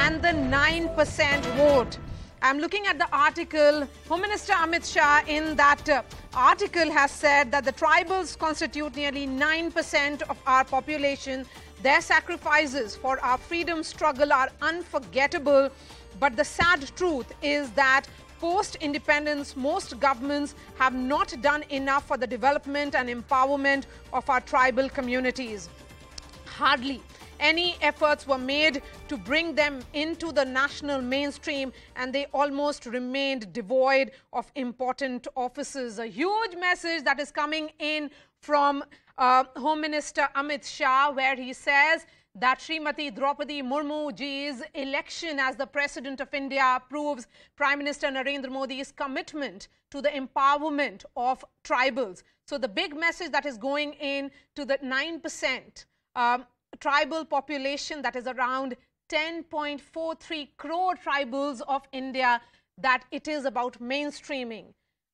and the 9% vote. I'm looking at the article. Home Minister Amit Shah in that article has said that the tribals constitute nearly 9% of our population. Their sacrifices for our freedom struggle are unforgettable. But the sad truth is that post-independence, most governments have not done enough for the development and empowerment of our tribal communities. Hardly any efforts were made to bring them into the national mainstream, and they almost remained devoid of important offices. A huge message that is coming in from Home Minister Amit Shah, where he says that Srimati Droupadi Murmu ji's election as the President of India proves Prime Minister Narendra Modi's commitment to the empowerment of tribals. So the big message that is going in to the 9% tribal population, that is around 10.43 crore tribals of India, that it is about mainstreaming,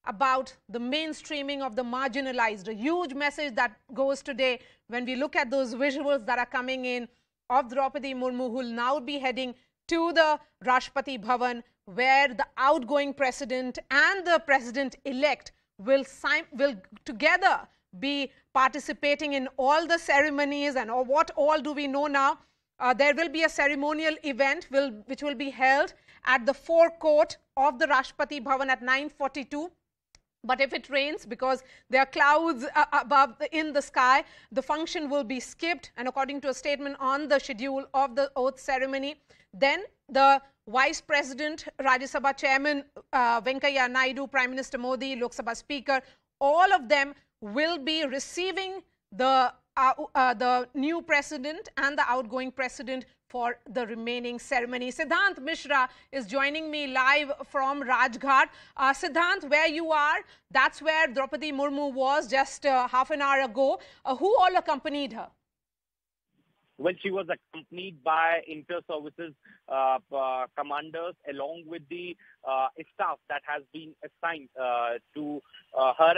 about the mainstreaming of the marginalized. A huge message that goes today when we look at those visuals that are coming in of Droupadi Murmu, who will now be heading to the Rashtrapati Bhavan, where the outgoing president and the president-elect will together be participating in all the ceremonies. And what all do we know now? There will be a ceremonial event which will be held at the forecourt of the Rashtrapati Bhavan at 9:42. But if it rains, because there are clouds above in the sky, the function will be skipped. And according to a statement on the schedule of the oath ceremony, then the Vice President, Rajya Sabha Chairman Venkaiah Naidu, Prime Minister Modi, Lok Sabha Speaker, all of them will be receiving the new president and the outgoing president for the remaining ceremony. Siddhant Mishra is joining me live from Rajghat. Siddhant, where you are, that's where Droupadi Murmu was just half an hour ago. Who all accompanied her? Well, she was accompanied by inter-services commanders, along with the staff that has been assigned to her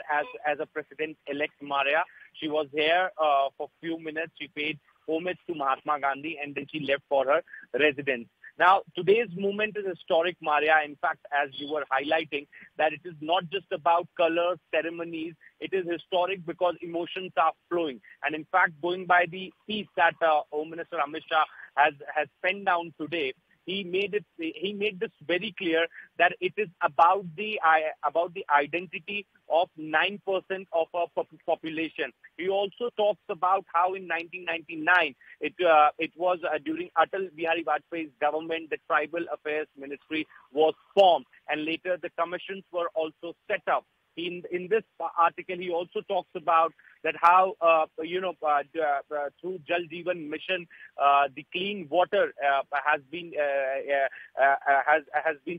as a president-elect Maria. She was here for a few minutes. She paid homage to Mahatma Gandhi, and then she left for her residence. Now, today's movement is historic, Maria. In fact, as you were highlighting, that it is not just about colors, ceremonies. It is historic because emotions are flowing. And in fact, going by the piece that Home Minister Amit Shah has penned down today, he made this very clear that it is about the identity of 9% of our population. He also talks about how in 1999 it was during Atal Bihari Vajpayee's government, the Tribal Affairs Ministry was formed, and later the commissions were also set up. In this article, he also talks about that how through Jal Jeevan Mission, the clean water has been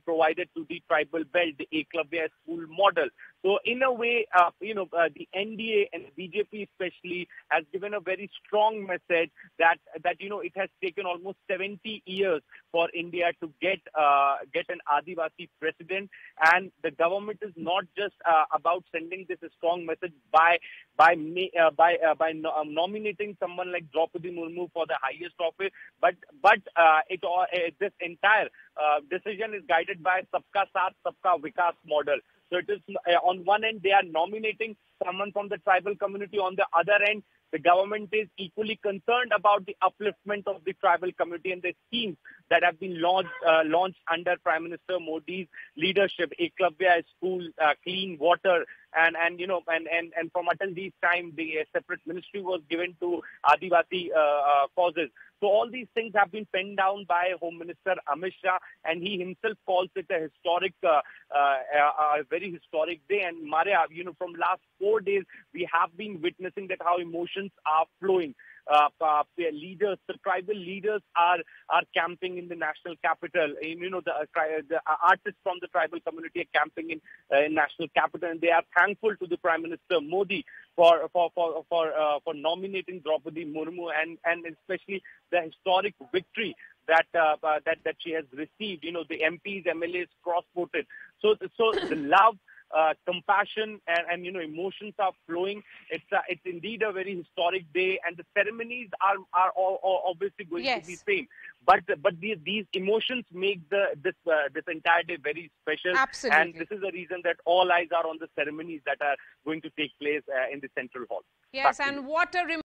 provided to the tribal belt, the Eklavya school model. So in a way, the NDA and BJP especially has given a very strong message that it has taken almost 70 years for India to get an Adivasi president, and the government is not just about sending this strong message by nominating someone like Droupadi Murmu for the highest office, but this entire decision is guided by Sabka Saath, Sabka Vikas model. So it is on one end they are nominating someone from the tribal community. On the other end, the government is equally concerned about the upliftment of the tribal community and the schemes that have been launched under Prime Minister Modi's leadership. Eklavya school, clean water, and from Atalji's time, the separate ministry was given to Adivasi causes. So all these things have been penned down by Home Minister Amit Shah, and he himself calls it a historic, a very historic day. And Maria, from last 4 days, we have been witnessing that how emotions are flowing. The tribal leaders are camping in the national capital. The artists from the tribal community are camping in national capital, and they are thankful to the Prime Minister Modi for nominating Droupadi Murmu and especially the historic victory that she has received. The MPs, MLAs cross-voted. So the love compassion and emotions are flowing. It's indeed a very historic day, and the ceremonies are all obviously going to be same. But these emotions make this entire day very special. Absolutely. And this is the reason that all eyes are on the ceremonies that are going to take place in the Central Hall. Yes, and what a